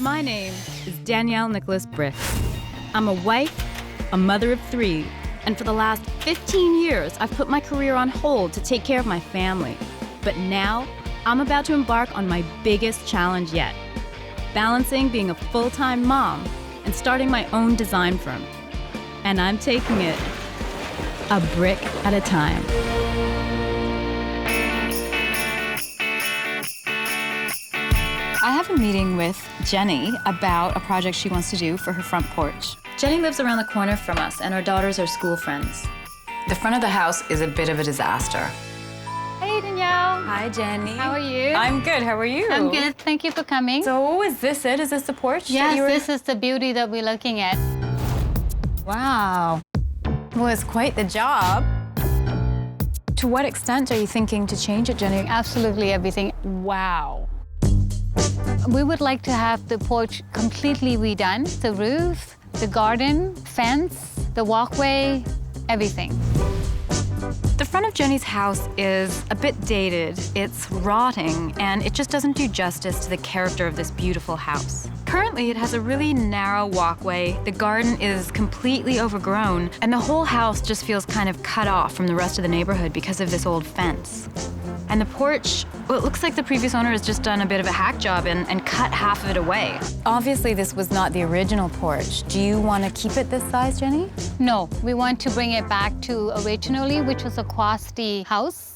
My name is Danielle Bryk. I'm a wife, a mother of 3, and for the last 15 years, I've put my career on hold to take care of my family. But now, I'm about to embark on my biggest challenge yet, balancing being a full-time mom and starting my own design firm. And I'm taking it a brick at a time. I have a meeting with Jenny about a project she wants to do for her front porch. Jenny lives around the corner from us, and our daughters are school friends. The front of the house is a bit of a disaster. Hey, Danielle. Hi, Jenny. How are you? I'm good. How are you? I'm good. Thank you for coming. So is this it? Is this the porch? Yes, this is the beauty that we're looking at. Wow. Well, it's quite the job. To what extent are you thinking to change it, Jenny? Absolutely everything. Wow. We would like to have the porch completely redone. The roof, the garden, fence, the walkway, everything. The front of Jenny's house is a bit dated, it's rotting, and it just doesn't do justice to the character of this beautiful house. Currently, it has a really narrow walkway, the garden is completely overgrown, and the whole house just feels kind of cut off from the rest of the neighborhood because of this old fence. And the porch, well, it looks like the previous owner has just done a bit of a hack job and cut half of it away. Obviously, this was not the original porch. Do you want to keep it this size, Jenny? No, we want to bring it back to originally, which was across the house.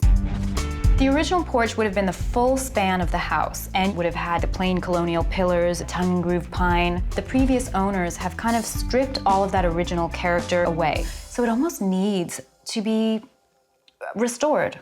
The original porch would have been the full span of the house and would have had the plain colonial pillars, a tongue and groove pine. The previous owners have kind of stripped all of that original character away. So it almost needs to be restored.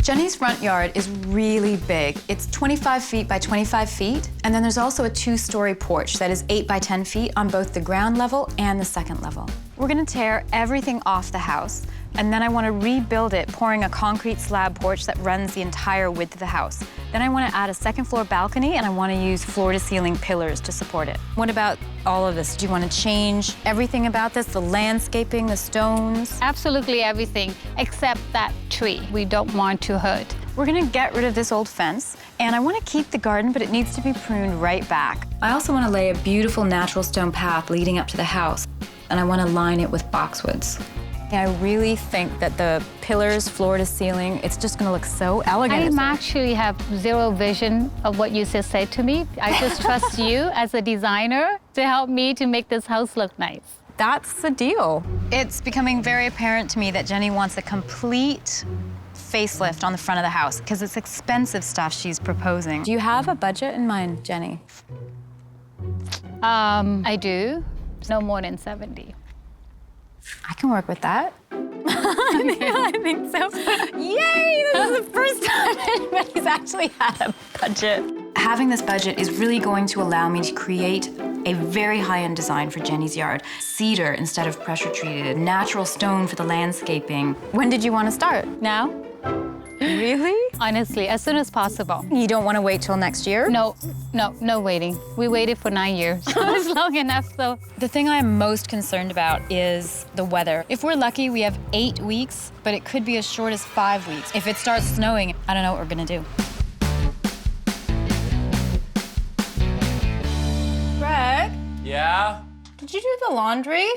Jenny's front yard is really big. It's 25 feet by 25 feet, and then there's also a 2-story porch that is 8 by 10 feet on both the ground level and the second level. We're gonna tear everything off the house, and then I wanna rebuild it, pouring a concrete slab porch that runs the entire width of the house. Then I wanna add a second floor balcony, and I wanna use floor-to-ceiling pillars to support it. What about all of this? Do you wanna change everything about this? The landscaping, the stones? Absolutely everything, except that tree. We don't want to hurt. We're gonna get rid of this old fence, and I wanna keep the garden, but it needs to be pruned right back. I also wanna lay a beautiful natural stone path leading up to the house, and I wanna line it with boxwoods. I really think that the pillars, floor to ceiling, it's just gonna look so elegant. I actually have zero vision of what you just said to me. I just trust you as a designer to help me to make this house look nice. That's the deal. It's becoming very apparent to me that Jenny wants a complete facelift on the front of the house because it's expensive stuff she's proposing. Do you have a budget in mind, Jenny? I do. No more than 70. I can work with that. I think so. Yay! This is the first time anybody's actually had a budget. Having this budget is really going to allow me to create a very high-end design for Jenny's yard. Cedar instead of pressure-treated, natural stone for the landscaping. When did you want to start? Now? Really? Honestly, as soon as possible. You don't want to wait till next year? No waiting. We waited for 9 years. It's long enough, so. The thing I'm most concerned about is the weather. If we're lucky, we have 8 weeks, but it could be as short as 5 weeks. If it starts snowing, I don't know what we're gonna do. Greg? Yeah? Did you do the laundry?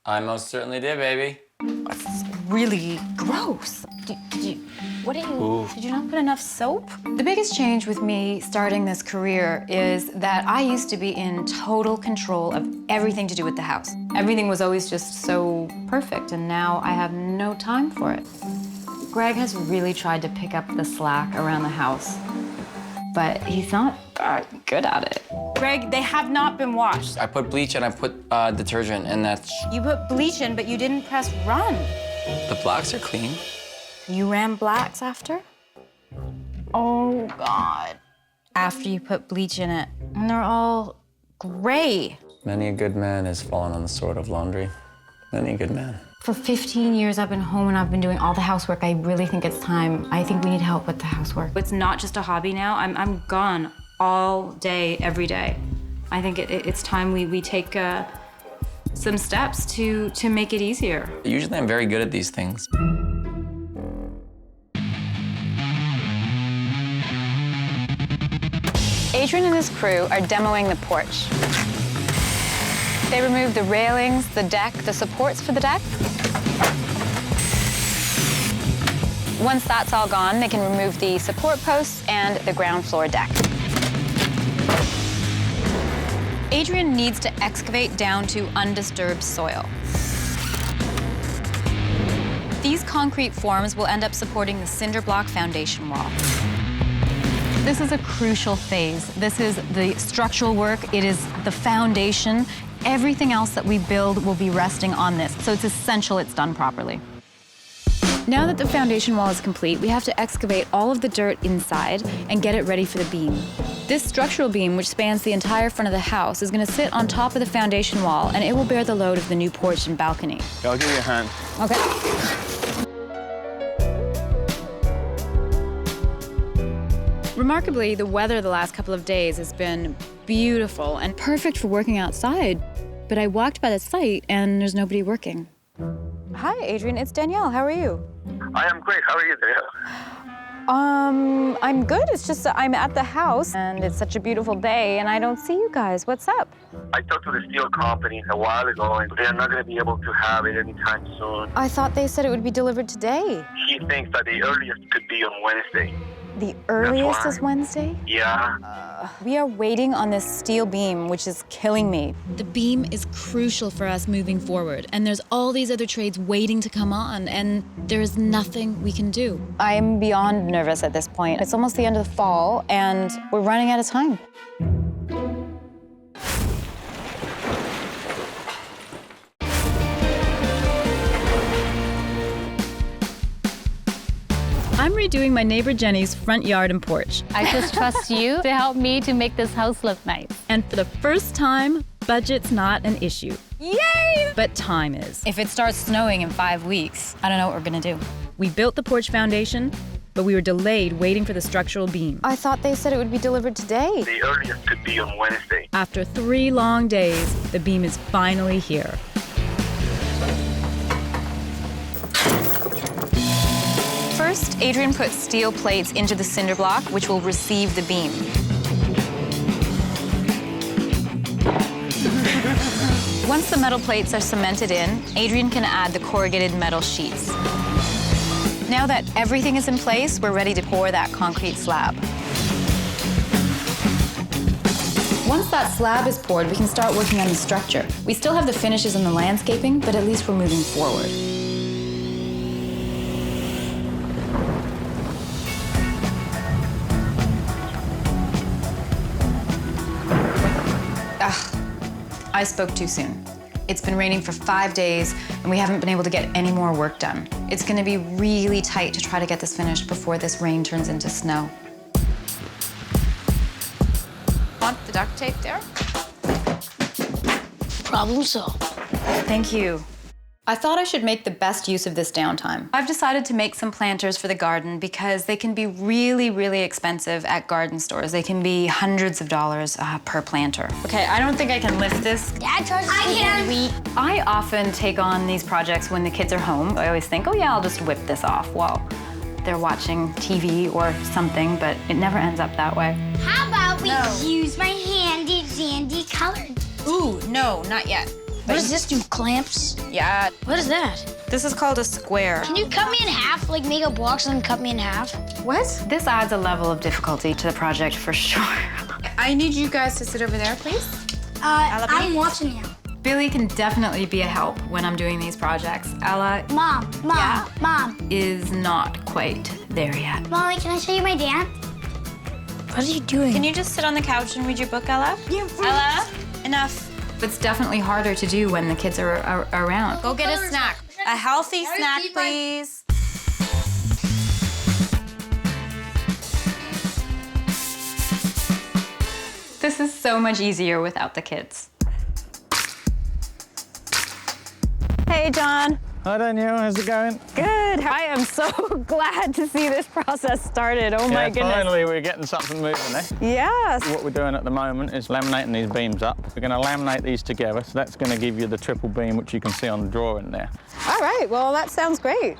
I most certainly did, baby. It's really gross. Did you not put enough soap? The biggest change with me starting this career is that I used to be in total control of everything to do with the house. Everything was always just so perfect, and now I have no time for it. Greg has really tried to pick up the slack around the house, but he's not good at it. Greg, they have not been washed. I put bleach and I put detergent, and that's... You put bleach in, but you didn't press run. The blocks are clean. You ran blacks after? Oh, God. After you put bleach in it, and they're all gray. Many a good man has fallen on the sword of laundry. Many a good man. For 15 years, I've been home and I've been doing all the housework. I really think it's time. I think we need help with the housework. It's not just a hobby now. I'm gone all day, every day. I think it's time we take some steps to make it easier. Usually I'm very good at these things. Adrian and his crew are demoing the porch. They removed the railings, the deck, the supports for the deck. Once that's all gone, they can remove the support posts and the ground floor deck. Adrian needs to excavate down to undisturbed soil. These concrete forms will end up supporting the cinder block foundation wall. This is a crucial phase. This is the structural work. It is the foundation. Everything else that we build will be resting on this, so it's essential it's done properly. Now that the foundation wall is complete, we have to excavate all of the dirt inside and get it ready for the beam. This structural beam, which spans the entire front of the house, is going to sit on top of the foundation wall, and it will bear the load of the new porch and balcony. I'll give you a hand. Okay. Remarkably, the weather the last couple of days has been beautiful and perfect for working outside. But I walked by the site and there's nobody working. Hi, Adrian. It's Danielle. How are you? I am great. How are you, Danielle? I'm good. It's just that I'm at the house and it's such a beautiful day and I don't see you guys. What's up? I talked to the steel company a while ago, and they're not going to be able to have it anytime soon. I thought they said it would be delivered today. She thinks that the earliest could be on Wednesday. The earliest why. is Wednesday? Yeah. We are waiting on this steel beam, which is killing me. The beam is crucial for us moving forward, and there's all these other trades waiting to come on, and there is nothing we can do. I'm beyond nervous at this point. It's almost the end of the fall, and we're running out of time. I'm redoing my neighbor Jenny's front yard and porch. I just trust you to help me to make this house look nice. And for the first time, budget's not an issue. Yay! But time is. If it starts snowing in 5 weeks, I don't know what we're gonna do. We built the porch foundation, but we were delayed waiting for the structural beam. I thought they said it would be delivered today. The earliest could be on Wednesday. After 3 long days, the beam is finally here. First, Adrian put steel plates into the cinder block, which will receive the beam. Once the metal plates are cemented in, Adrian can add the corrugated metal sheets. Now that everything is in place, we're ready to pour that concrete slab. Once that slab is poured, we can start working on the structure. We still have the finishes and the landscaping, but at least we're moving forward. I spoke too soon. It's been raining for 5 days, and we haven't been able to get any more work done. It's gonna be really tight to try to get this finished before this rain turns into snow. Want the duct tape there? Problem solved. Thank you. I thought I should make the best use of this downtime. I've decided to make some planters for the garden because they can be really, really expensive at garden stores. They can be hundreds of dollars per planter. Okay, I don't think I can lift this. Dad charges me. I often take on these projects when the kids are home. I always think, oh yeah, I'll just whip this off while they're watching TV or something, but it never ends up that way. How about we use my handy dandy color? Ooh, no, not yet. What does this do, clamps? Yeah. What is that? This is called a square. Can you cut me in half, like make a box and then cut me in half? What? This adds a level of difficulty to the project for sure. I need you guys to sit over there, please. I'm watching you. Billy can definitely be a help when I'm doing these projects. Ella Mom, is not quite there yet. Mommy, can I show you my dance? What are you doing? Can you just sit on the couch and read your book, Ella? Yeah. Ella, enough. It's definitely harder to do when the kids are around. Go get a snack. A healthy snack, please. This is so much easier without the kids. Hey, John. Hi, Danielle. How's it going? Good. I am so glad to see this process started. Oh, my goodness. Finally, we're getting something moving, eh? Yes. What we're doing at the moment is laminating these beams up. We're going to laminate these together, so that's going to give you the triple beam, which you can see on the drawing there. All right. Well, that sounds great.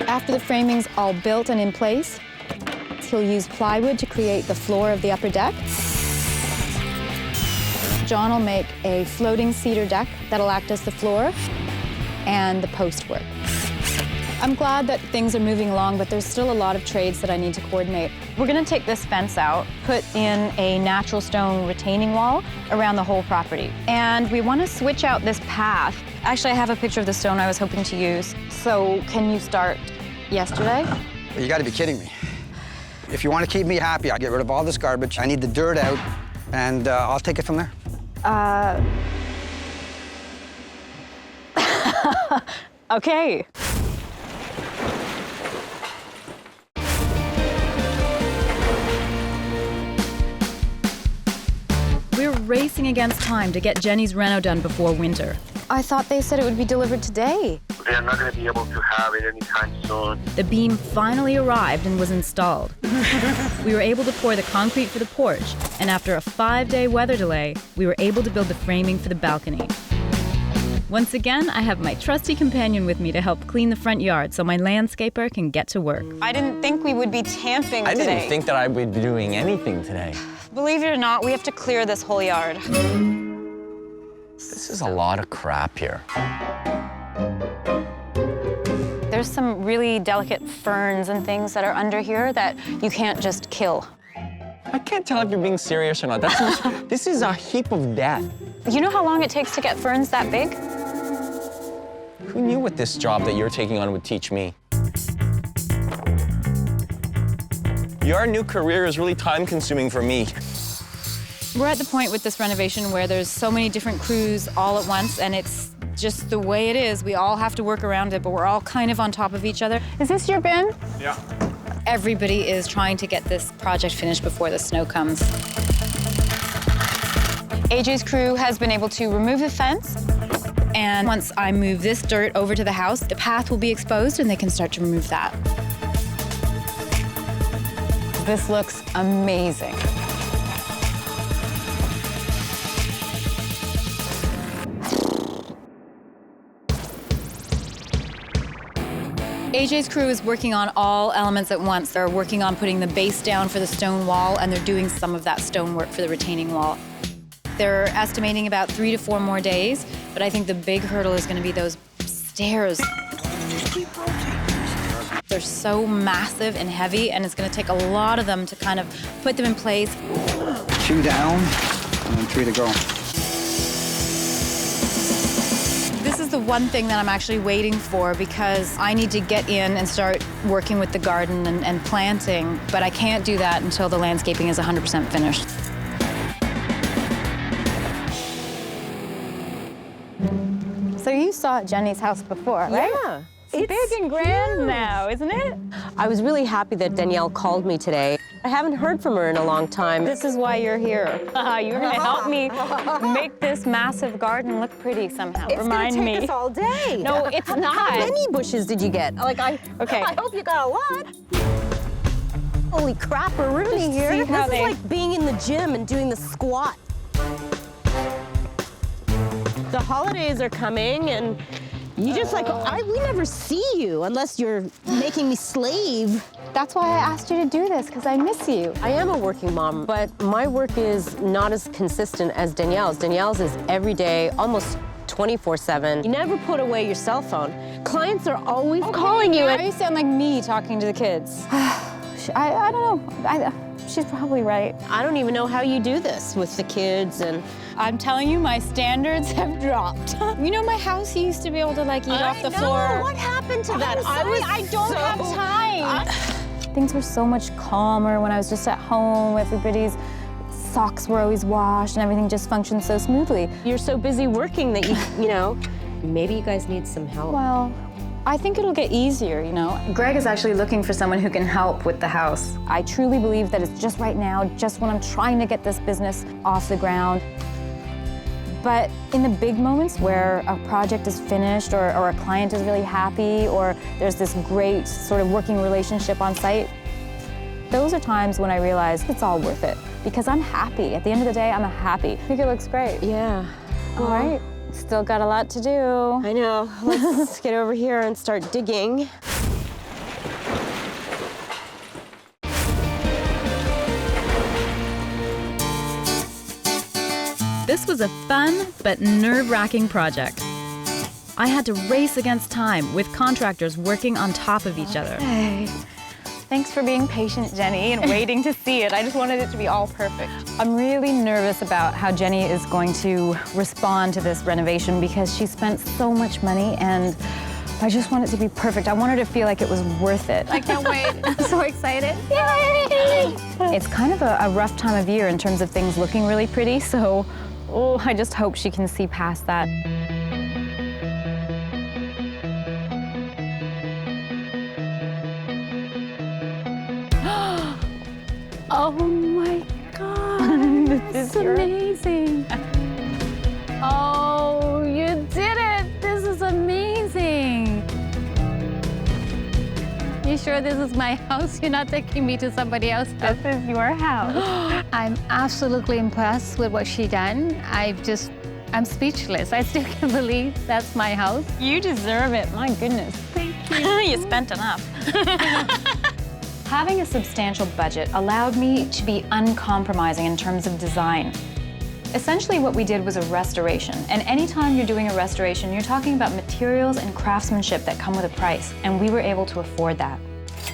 After the framing's all built and in place, he'll use plywood to create the floor of the upper deck. John will make a floating cedar deck that'll act as the floor and the post work. I'm glad that things are moving along, but there's still a lot of trades that I need to coordinate. We're gonna take this fence out, put in a natural stone retaining wall around the whole property. And we wanna switch out this path. Actually, I have a picture of the stone I was hoping to use. So can you start yesterday? You gotta be kidding me. If you wanna keep me happy, I'll get rid of all this garbage. I need the dirt out, and I'll take it from there. Okay. We're racing against time to get Jenny's reno done before winter. I thought they said it would be delivered today. They're not going to be able to have it anytime soon. The beam finally arrived and was installed. We were able to pour the concrete for the porch, and after a 5-day weather delay, we were able to build the framing for the balcony. Once again, I have my trusty companion with me to help clean the front yard so my landscaper can get to work. I didn't think we would be tamping I today. didn't think that I would be doing anything today. Believe it or not, we have to clear this whole yard. This is a lot of crap here. There's some really delicate ferns and things that are under here that you can't just kill. I can't tell if you're being serious or not. This is a heap of death. You know how long it takes to get ferns that big? Who knew what this job that you're taking on would teach me? Your new career is really time-consuming for me. We're at the point with this renovation where there's so many different crews all at once, and it's just the way it is. We all have to work around it, but we're all kind of on top of each other. Is this your bin? Yeah. Everybody is trying to get this project finished before the snow comes. AJ's crew has been able to remove the fence, and once I move this dirt over to the house, the path will be exposed and they can start to remove that. This looks amazing. AJ's crew is working on all elements at once. They're working on putting the base down for the stone wall, and they're doing some of that stone work for the retaining wall. They're estimating about 3 to 4 more days, but I think the big hurdle is going to be those stairs. They're so massive and heavy, and it's going to take a lot of them to kind of put them in place. 2 down, and then 3 to go. This is the one thing that I'm actually waiting for because I need to get in and start working with the garden and planting, but I can't do that until the landscaping is 100% finished. So you saw Jenny's house before, right? Yeah. It's big and grand now, isn't it? I was really happy that Danielle called me today. I haven't heard from her in a long time. This is why you're here. You're gonna help me make this massive garden look pretty somehow. It's Remind gonna me. take us all day. No, it's not. How many bushes did you get? Okay. I hope you got a lot. Holy crap, we're really here. see This how is they- like being in the gym and doing the squat. The holidays are coming, and you just we never see you unless you're making me slave. That's why I asked you to do this, because I miss you. I am a working mom, but my work is not as consistent as Danielle's. Danielle's is every day, almost 24/7. You never put away your cell phone. Clients are always calling you. Now you sound like me talking to the kids. I don't know. She's probably right. I don't even know how you do this with the kids and... I'm telling you, my standards have dropped. You know, my house used to be able to like eat off the floor. What happened to that? I don't have time. Things were so much calmer when I was just at home. Everybody's socks were always washed and everything just functioned so smoothly. You're so busy working that you know, maybe you guys need some help. Well, I think it'll get easier, you know. Greg is actually looking for someone who can help with the house. I truly believe that it's just right now, just when I'm trying to get this business off the ground. But in the big moments where a project is finished or a client is really happy or there's this great sort of working relationship on site, those are times when I realize it's all worth it because I'm happy. At the end of the day, I'm happy. I think it looks great. Yeah. All right. Still got a lot to do. I know. Let's get over here and start digging. This was a fun but nerve-wracking project. I had to race against time with contractors working on top of each other. Hey. Thanks for being patient, Jenny, and waiting to see it. I just wanted it to be all perfect. I'm really nervous about how Jenny is going to respond to this renovation because she spent so much money and I just want it to be perfect. I want her to feel like it was worth it. I can't wait. I'm so excited. Yay! It's kind of a rough time of year in terms of things looking really pretty, so I just hope she can see past that. Oh my God, this is amazing. Oh, you did it. This is amazing. You sure this is my house? You're not taking me to somebody else's? This is your house. I'm absolutely impressed with what she done. I'm speechless. I still can't believe that's my house. You deserve it, my goodness. Thank you. You spent enough. Having a substantial budget allowed me to be uncompromising in terms of design. Essentially what we did was a restoration, and anytime you're doing a restoration, you're talking about materials and craftsmanship that come with a price, and we were able to afford that.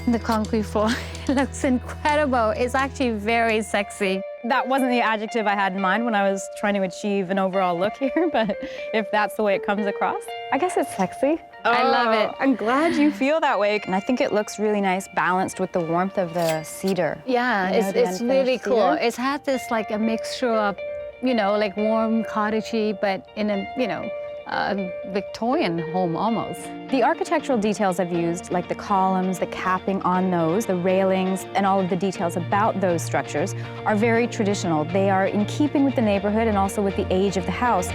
The concrete floor looks incredible. It's actually very sexy. That wasn't the adjective I had in mind when I was trying to achieve an overall look here, but if that's the way it comes across, I guess it's sexy. I love it. I'm glad you feel that way. And I think it looks really nice, balanced with the warmth of the cedar. Yeah, You know, the it's really unfinished cool. cedar. It's had this like a mixture of, you know, like warm cottagey, but in a, you know, a Victorian home almost. The architectural details I've used, like the columns, the capping on those, the railings, and all of the details about those structures are very traditional. They are in keeping with the neighborhood and also with the age of the house.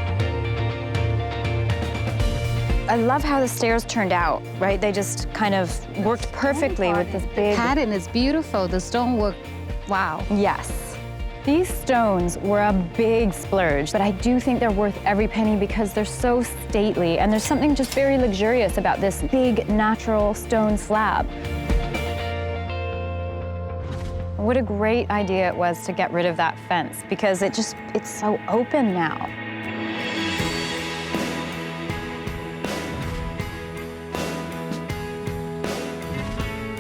I love how the stairs turned out, right? They just kind of worked perfectly with this big... The pattern is beautiful. The stonework, wow. Yes. These stones were a big splurge, but I do think they're worth every penny because they're so stately, and there's something just very luxurious about this big, natural stone slab. What a great idea it was to get rid of that fence because it's so open now.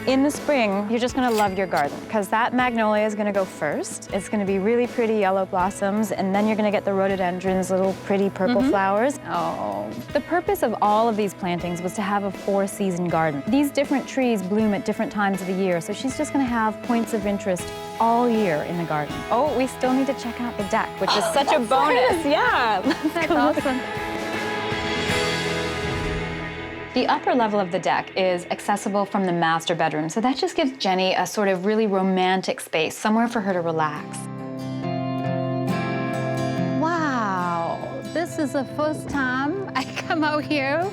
In the spring, you're just gonna love your garden because that magnolia is gonna go first. It's gonna be really pretty yellow blossoms, and then you're gonna get the rhododendrons, little pretty purple flowers. Oh. The purpose of all of these plantings was to have a 4-season garden. These different trees bloom at different times of the year, so she's just gonna have points of interest all year in the garden. Oh, we still need to check out the deck, which is such a bonus. Yeah, That's awesome. The upper level of the deck is accessible from the master bedroom, so that just gives Jenny a sort of really romantic space, somewhere for her to relax. Wow, this is the first time I come out here,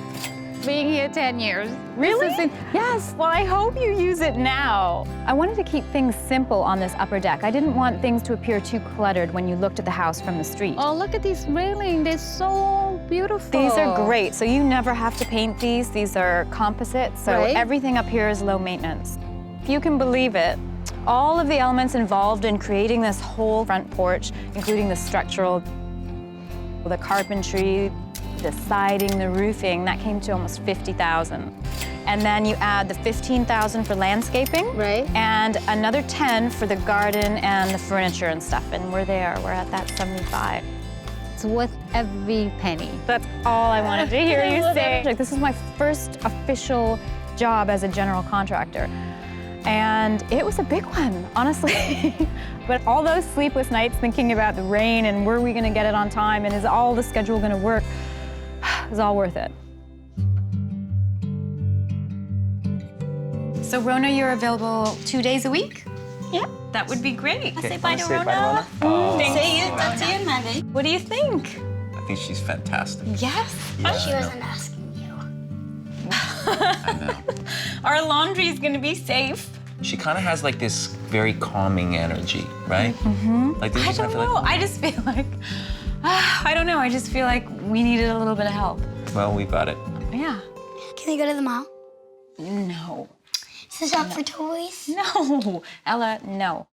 being here 10 years. Really? Yes. Well, I hope you use it now. I wanted to keep things simple on this upper deck. I didn't want things to appear too cluttered when you looked at the house from the street. Oh, look at these railings. They're so beautiful. These are great, so you never have to paint these. These are composite, so Right. everything up here is low maintenance. If you can believe it, all of the elements involved in creating this whole front porch, including the structural, the carpentry, the siding, the roofing, that came to almost $50,000. And then you add the $15,000 for landscaping, Right. and another 10 for the garden and the furniture and stuff. And we're there, we're at that 75. It's worth every penny. That's all I wanted to hear you say. This is my first official job as a general contractor. And it was a big one, honestly. But all those sleepless nights thinking about the rain and were we gonna get it on time and is all the schedule gonna work, it was all worth it. So Rona, you're available 2 days a week? Yeah. That would be great. Say bye to Rona. Say it. Talk to you on Monday. What do you think? I think she's fantastic. Yes. She wasn't asking you. I know. Our laundry is gonna be safe. She kind of has like this very calming energy, right? Like this I is don't feel know. like, I just feel like, I don't know. I just feel like we needed a little bit of help. well, we got it. Yeah. Can we go to the mall? No. Is this shop for toys? No. Ella, no.